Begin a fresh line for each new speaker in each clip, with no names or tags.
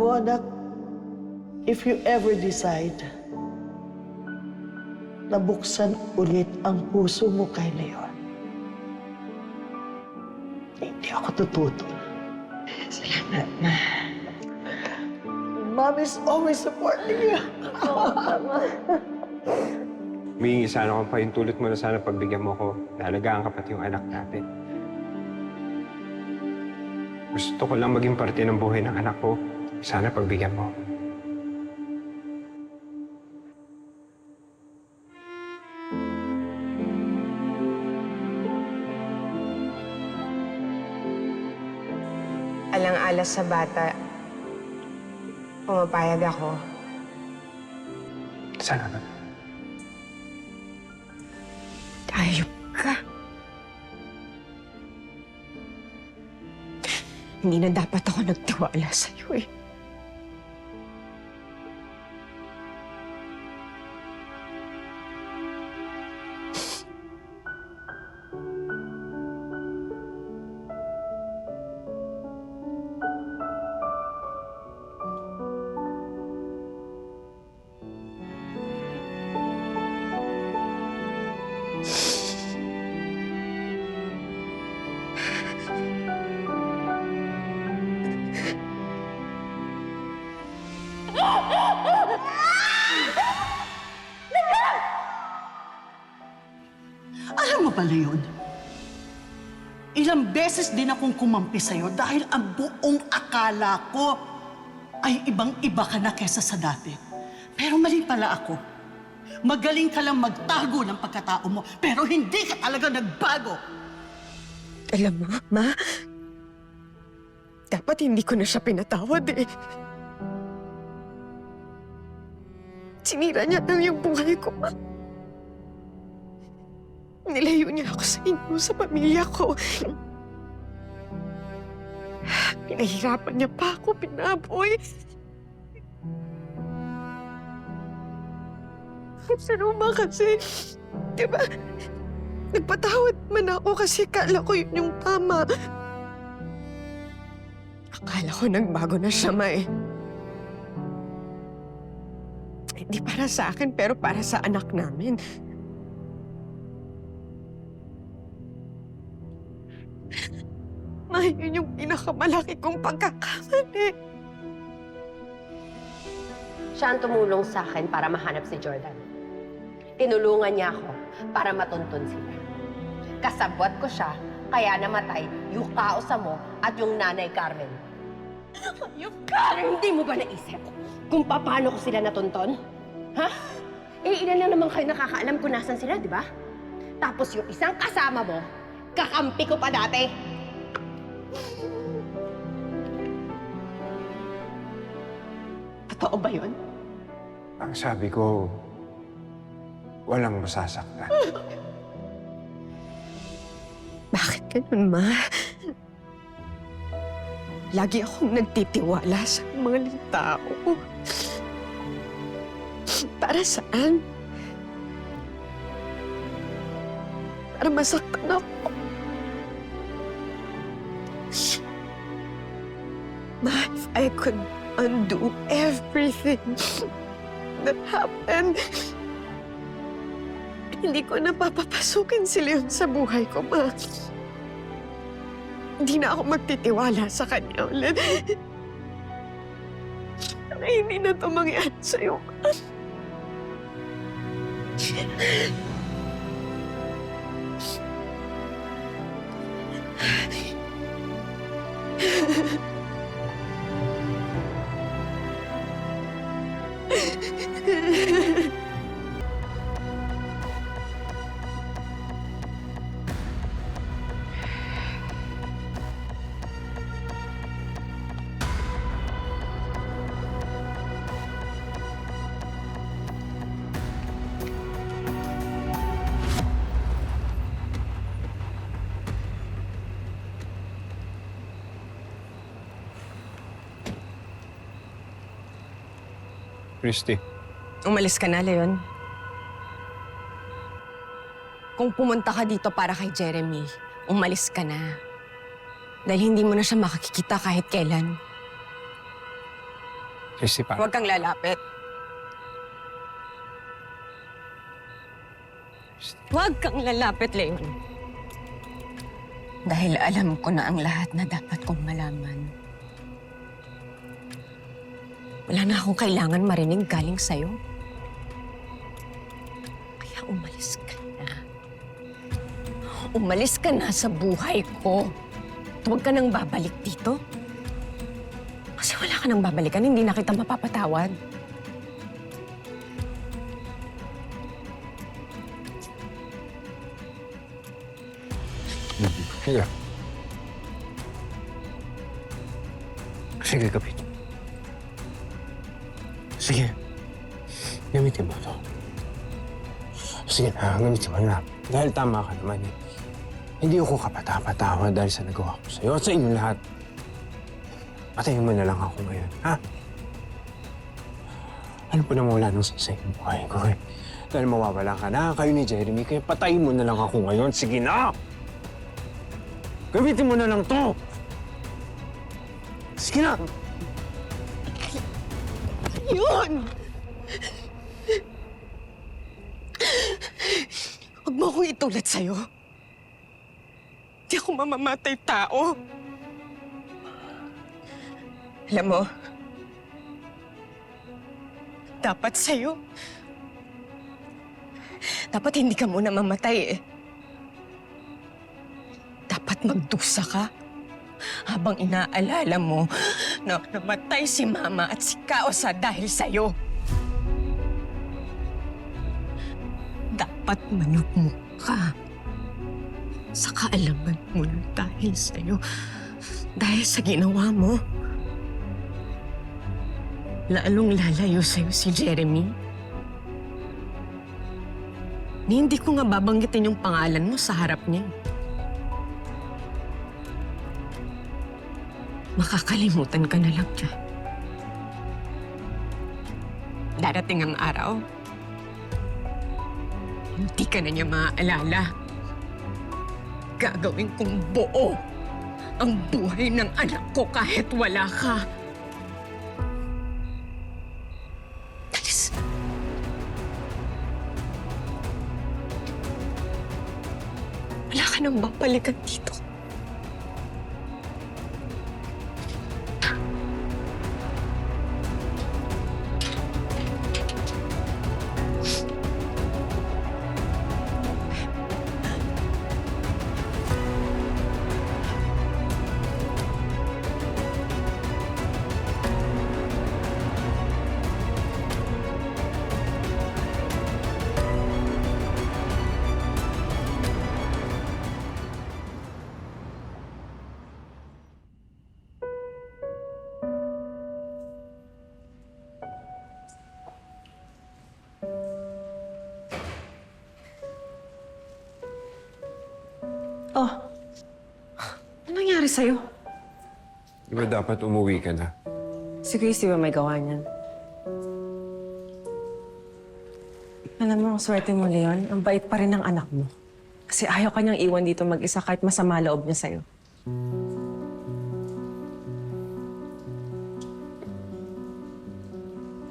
mo, anak, if you ever decide na buksan ulit ang puso mo kay Leon, hindi ako tututo.
Salamat, Ma.
Mom is always supporting you.
Humingi sana akong pahintulot mo na sana pagbigyan mo ko. Naalagaan ka pati yung anak natin. Gusto ko lang maging parte ng buhay ng anak ko. Sana pagbigyan mo.
Alang-alas sa bata, pumapayag ako.
Salamat.
Ayop ka. Hindi na dapat ako nagtiwala sa'yo eh.
Alam mo ba, Leon? Ilang beses din akong kumampi sa'yo dahil ang buong akala ko ay ibang-iba ka na kesa sa dati. Pero mali pala ako. Magaling ka lang magtago ng pagkatao mo, pero hindi ka talaga nagbago.
Alam mo, Ma, dapat hindi ko na siya pinatawad eh. Sinira niya lang yung buhay ko, Ma. Nilayo niya ako sa inyo, sa pamilya ko. Pinahirapan niya pa ako, pinaboy. Pero ba kasi, di ba, nagpatawad man ako kasi kala ko yun yung tama. Akala ko nagbago na siya, Ma eh. Hindi para sa akin, pero para sa anak namin. Ma, yun yung pinakamalaki kong pagkakamali.
Siya ang tumulong sa akin para mahanap si Jordan. Tinulungan niya ako para matuntun sila. Kasabwat ko siya, kaya namatay yung kausa mo at yung nanay Carmen. Ayok ka! Hindi mo ba naisip kung paano ko sila natunton? Ha? Eh, ilan lang naman kayo nakakaalam kung nasan sila, di ba? Tapos yung isang kasama mo, kakampi ko pa dati. Totoo ba yun?
Ang sabi ko, walang masasaktan.
Bakit ganun, Ma? Lagi akong nagtitiwala sa maling tao. Para saan? Para masaktan ako. Ma, if I could undo everything that happened, hindi ko na papapasukin si Leon sa buhay ko, Ma. Hindi na ako magtitiwala sa kanya ulit. Ay, hindi na ito mangyari sa'yo, Ma.
Christy,
Umalis ka na, Leon. Kung pumunta ka dito para kay Jeremy, umalis ka na. Dahil hindi mo na siya makikita kahit kailan.
Christy, pa.
Huwag kang lalapit. Huwag kang lalapit, Leon. Dahil alam ko na ang lahat na dapat kong malaman. Wala na akong kailangan marinig galing sa'yo. Kaya umalis ka na. Umalis ka na sa buhay ko. At huwag ka nang babalik dito. Kasi wala ka nang babalikan, hindi na kita mapapatawad.
Sige. Sige, kapit. Sige. Gamitin mo to. Sige na, gamitin mo na. Dahil tama ka naman eh. Hindi ako kapatapatawa dahil sa nagawa ko sa'yo at sa inyo lahat. Patayin mo na lang ako ngayon, ha? Ano po naman wala nang sasay ng buhay ko eh. Dahil mawawala ka na kayo ni Jeremy, kaya patayin mo na lang ako ngayon. Sige na! Gamitin mo na lang to! Sige na!
Yun! Huwag mo akong itulad sa'yo. Di ako mamamatay tao. Alam mo, dapat sa'yo. Dapat hindi ka muna mamatay eh. Dapat magdusa ka habang inaalala mo na namatay si Mama at si Kaosa dahil sa'yo. Dapat manugmok ka sa kaalaman mo na dahil sa'yo. Dahil sa ginawa mo, lalong lalayo sa'yo si Jeremy. Ni hindi ko nga babanggitin yung pangalan mo sa harap niya. Makakalimutan ka na lang niya. Darating ang araw, hindi ka na niya maaalala. Gagawin kong buo ang buhay ng anak ko kahit wala ka. Alis. Wala ka nang babalikan dito.
Oh, ano nangyari sa'yo?
Di ba dapat umuwi ka na?
Si Christy ba may gawa niyan? Alam mo, ang swerte mo, Leon. Ang bait pa rin ng anak mo. Kasi ayaw ka niyang iwan dito mag-isa kahit masama loob niya sa'yo.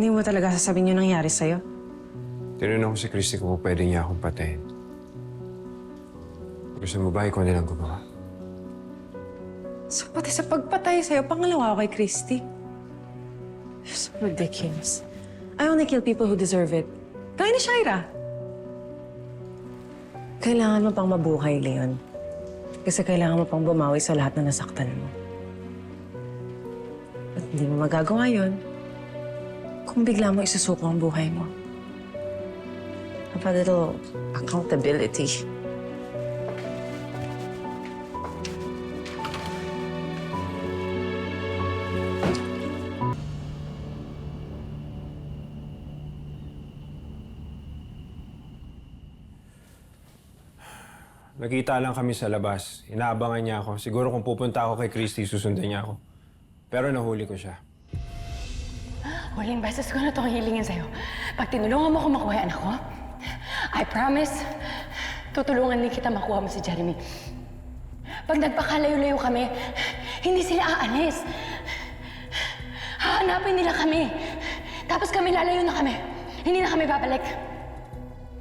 Hindi mo talaga sasabihin yung nangyari sa'yo?
Tinanong ko si Christy kung pwede niya akong patayin. Gusto mo ba ikaw nilang gumawa?
So, pati sa pagpatay sa'yo, pangalawa ako kay Christy. You're so ridiculous. I only kill people who deserve it. Kaya ni Shaira. Kailangan mo pang mabuhay, Leon. Kasi kailangan mo pang bumawi sa lahat na nasaktan mo. At hindi mo magagawa yun kung bigla mo isusuko ang buhay mo. Have a little accountability.
Nakita lang kami sa labas. Inaabangan niya ako. Siguro kung pupunta ako kay Christy, susundan niya ako. Pero nahuli ko siya.
Huling beses ko na itong hilingin sa'yo. Pag tinulungan mo ako makuha yung anak ko, I promise, tutulungan din kita makuha mo si Jeremy. Pag nagpakalayo-layo kami, hindi sila aalis. Hahanapin nila kami. Tapos kami lalayo na kami. Hindi na kami babalik.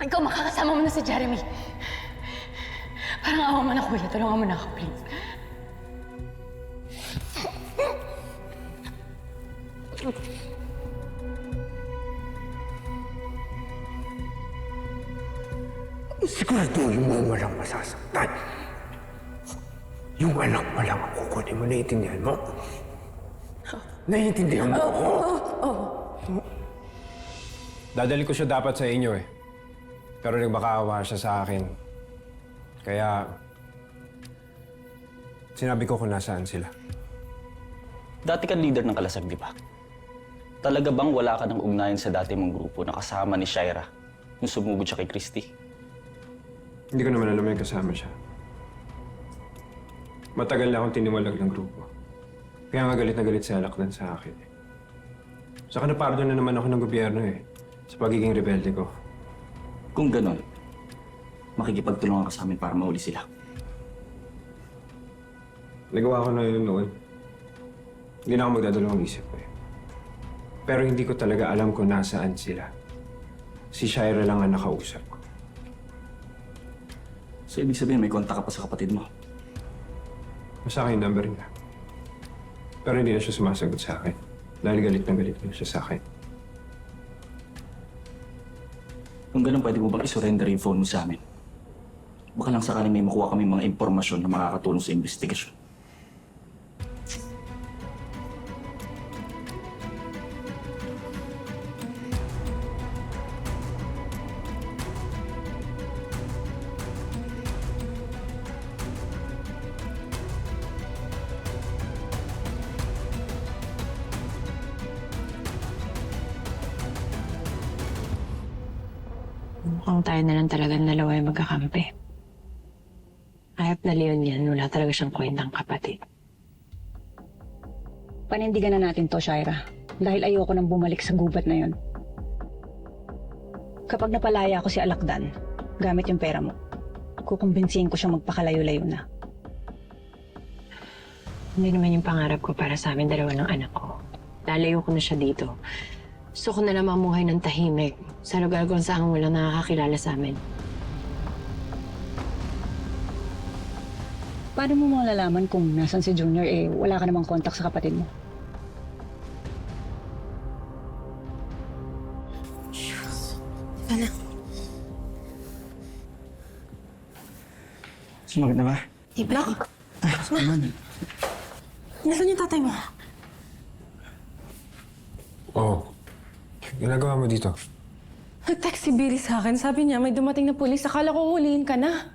Ikaw makakasama mo na si Jeremy. Parang awa mo na, kuya. Tulungan mo na ako, please.
Siguraduhin mo walang masasaktan. Yung anak mo lang ang kukunin mo, naiintindihan mo? Naiintindihan mo ako? Dadali ko siya dapat sa inyo eh. Pero nagmakaawa siya sa akin. Kaya, sinabi ko kung nasaan sila.
Dati kang leader ng Kalasag, di ba? Talaga bang wala ka ng ugnayan sa dati mong grupo na kasama ni Shaira nung sumugod siya kay Christy?
Hindi ko naman alam may kasama siya. Matagal na akong tiniwalag ng grupo. Kaya nga galit na galit si Alakdan sa akin. Saka napardo na naman ako ng gobyerno eh. Sa pagiging rebelde ko.
Kung ganon, makikipagtulungan ka sa amin para mahuli sila.
Nagawa ko na yun noon. Hindi na ako magdadalawang isip ko eh. Pero hindi ko talaga alam kung nasaan sila. Si Shaira lang ang nakausap ko.
So, ibig sabihin may kontak ka pa sa kapatid mo.
Basta akin yung number niya. Pero hindi na siya sumasagot sa akin. Dahil galit na galit na siya sa akin.
Kung ganon, pwede mo bang isurrender yung phone mo sa amin? Baka lang sakaling may makuha kami mga impormasyon na makakatulong sa investigasyon.
Mukhang tayo na lang talaga dalawa yung magkakampi. Ayap na Leon yan, wala talaga siyang kwentang kapatid.
Panindigan na natin to, Shaira. Dahil ayoko nang bumalik sa gubat na yon. Kapag napalaya ako si Alakdan, gamit yung pera mo, kukumbinsihin ko siyang magpakalayo-layo na.
Hindi naman yung pangarap ko para sa amin dalawa ng anak ko. Lalayo ko na siya dito. Gusto ko na lang mamuhay ng tahimik sa lugar kung saan walang nakakakilala sa amin.
Paano mo malalaman kung nasan si Junior wala ka namang kontak sa kapatid mo?
Sumagot na ba?
Ibak,
Naman.
nasan yung tatay mo?
Oo. Ginagawa mo dito?
Nag-text si Billy sa akin. Sabi niya may dumating na pulis. Akala ko huliin ka na.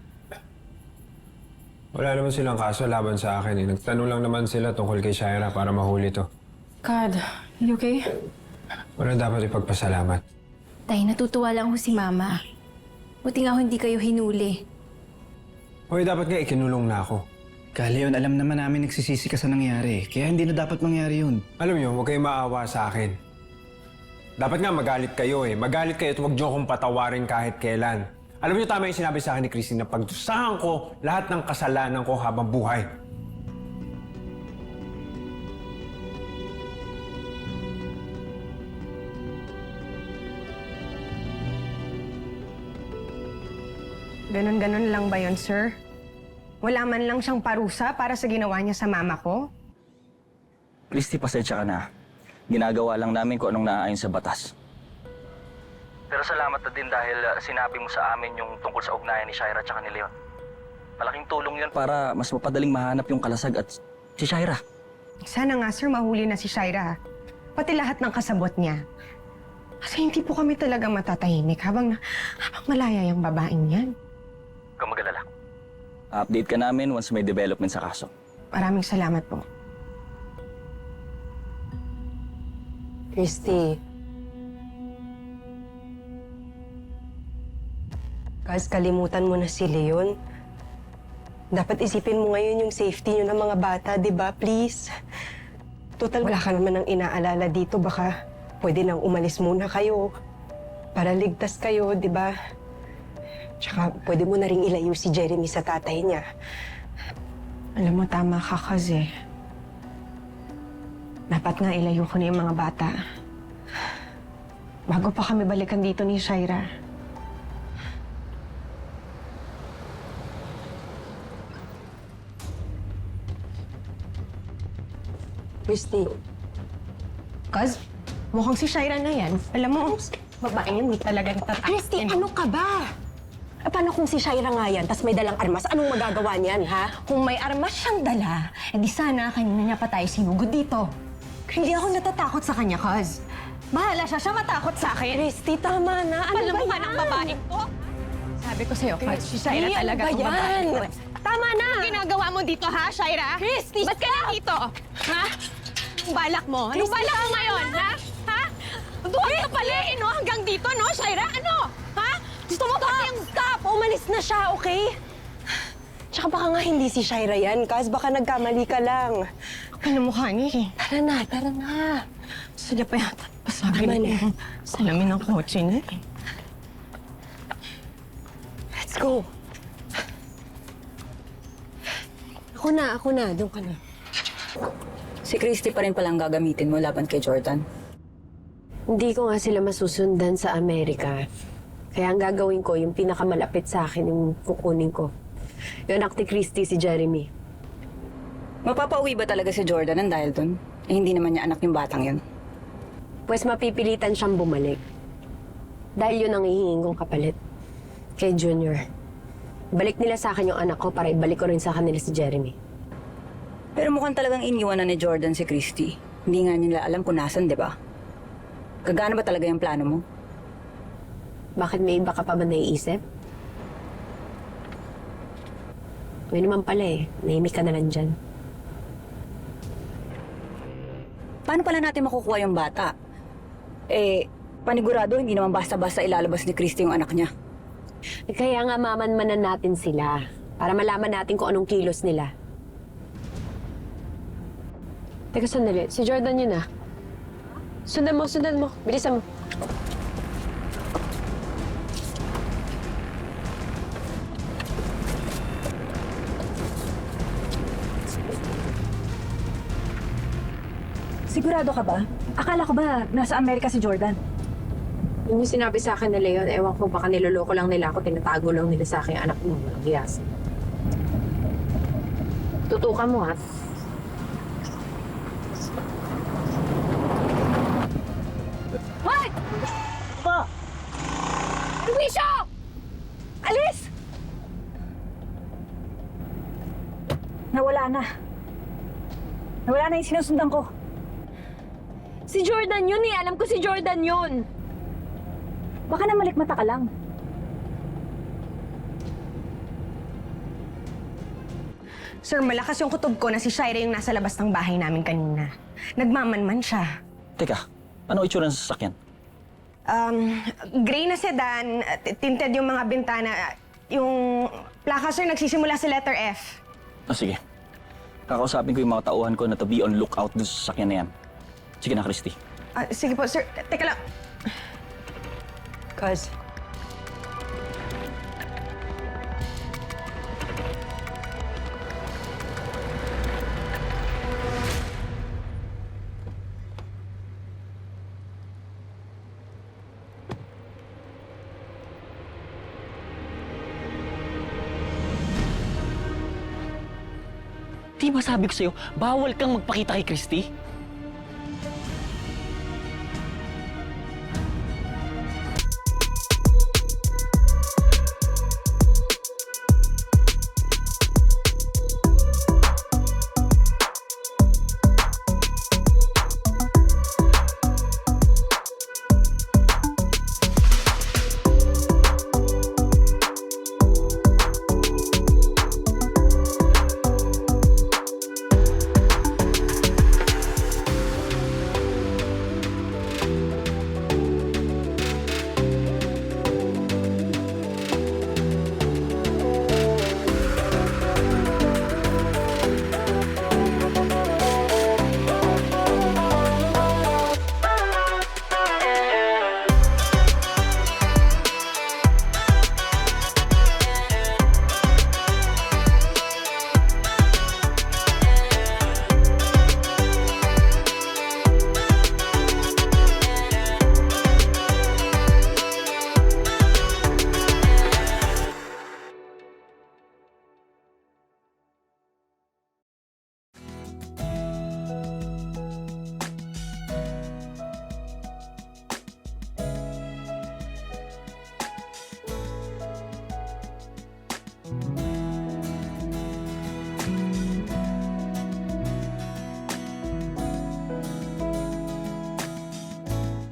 Wala naman silang kaso laban sa akin eh. Nagtanong lang naman sila tungkol kay Shaira para mahuli to.
God, you okay?
Wala dapat ipagpasalamat.
Tay, natutuwa lang ho si Mama. Buti nga ho hindi kayo hinuli.
Hoy, dapat nga ikinulong na ako.
Leon, alam naman namin nagsisisi ka sa nangyari. Kaya hindi na dapat mangyari yun.
Alam niyo, huwag kayong maawa sa akin. Dapat nga magalit kayo eh. Magalit kayo at huwag niyo akong patawarin kahit kailan. Alam niyo, tama yung sinabi sa akin ni Christine na pagdusahan ko lahat ng kasalanan ko habang buhay.
Ganon-ganon lang ba yon, sir? Wala man lang siyang parusa para sa ginawa niya sa mama ko?
Christy, pasensya ka na. Ginagawa lang namin kung anong naaayon sa batas. Pero salamat na din dahil sinabi mo sa amin yung tungkol sa ugnayan ni Shaira at ni Leon. Malaking tulong yun para mas mapadaling mahanap yung Kalasag at si Shaira.
Sana nga, sir, mahuli na si Shaira. Pati lahat ng kasabot niya. Kasi hindi po kami talaga matatahimik habang malaya yung babaeng yan.
Huwag kang mag-alala. Update ka namin once may development sa kaso.
Maraming salamat po.
Christy. Guys, kalimutan mo na si Leon. Dapat isipin mo ngayon yung safety niyo ng mga bata, di ba? Please. Total, wala ka naman ng inaalala dito. Baka pwede nang umalis muna kayo para ligtas kayo, di ba? Tsaka pwede mo na ring ilayo si Jeremy sa tatay niya.
Alam mo, tama ka kasi. Dapat nga ilayo ko na yung mga bata. Bago pa kami balikan dito ni Shaira.
Christy,
Cuz, mukhang si Shaira na yan. Alam mo, babae yun, hindi talagang
Christy, ano ka ba? Paano kung si Shaira nga yan, tas may dalang armas? Anong magagawa niyan, ha?
Kung may armas siyang dala, edi sana kanina niya pa tayo sinugod dito. Hindi ako natatakot sa kanya, Cuz. Bahala siya matakot sa akin.
Christy, tama na. Ano ba yan?
ng babaeng to? Sabi ko sa'yo, Cuz, si Shaira
Christy,
talaga
ano ba
tong babae.
yan? Tama na!
Anong ginagawa mo dito, ha, Shaira?
Christy,
Ba't ka nandito? Ha? Anong balak mo? Anong balak mo ngayon, ha? Ha? Duwag ka pala, no? Hanggang dito, no, Shaira? Ano? Ha? Gusto mo ba yung...
Stop! Umalis na siya, okay? Tsaka baka nga hindi si Shaira yan, Kaz. Baka nagkamali ka lang.
Ano mukha niya, eh?
Tara na, tara na.
Sila pa yata. Pasabi
Tama na.
na. Salamin ng kotse niya, eh.
Let's go. Ako na. Doon ka na.
Si Christy pa rin palang gagamitin mo laban kay Jordan.
Hindi ko nga sila masusundan sa Amerika. Kaya ang gagawin ko, yung pinakamalapit sa akin, yung kukunin ko. Yung anak ni Christy, si Jeremy.
Mapapauwi ba talaga si Jordan ng dahil dun? Eh, hindi naman niya anak yung batang yun.
Pues mapipilitan siyang bumalik. Dahil yun ang hihingin kong kapalit. Kay Junior. Balik nila sa akin yung anak ko para ibalik ko rin sa kanila si Jeremy.
Pero mukhang talagang iniwan na ni Jordan si Christy. Hindi nga nila alam kung nasan, di ba? Gagana ba talaga yung plano mo?
Bakit may iba ka pa ba naiisip? May naman pala eh. Nahimik ka na lang dyan.
Paano pala natin makukuha yung bata? Eh, panigurado, hindi naman basta-basta ilalabas ni Christy yung anak niya.
Kaya nga mamanmanan natin sila para malaman natin kung anong kilos nila. Teka, sandali. Si Jordan yun ah. Sundan mo. Bilisan mo.
Sigurado ka ba? Akala ko ba nasa Amerika si Jordan?
Yung sinabi sa akin nila yun, ewan ko baka niloloko lang nila ako, tinatago lang nila sa akin yung anak mo. Walang hiyas. Tutukan mo ha.
Hoy! Pa! Luisio! Alis!
Nawala na yung sinusundan ko.
Si Jordan yun eh. Alam ko si Jordan yun.
Baka na malikmata ka lang.
Sir, malakas yung kutob ko na si Shaira yung nasa labas ng bahay namin kanina. Nagmamanman siya.
Teka, ano itsura ng sasakyan?
Gray na sedan, tinted yung mga bintana. Yung plaka, sir, nagsisimula sa letter F.
Sige. Kakausapin ko yung mga tauhan ko na to be on lookout dun sa sasakyan na yan. Sige na, Christy.
Sige po, sir. Teka lang.
Cuz,
Di ba sabi ko sa'yo, bawal kang magpakita kay Christy?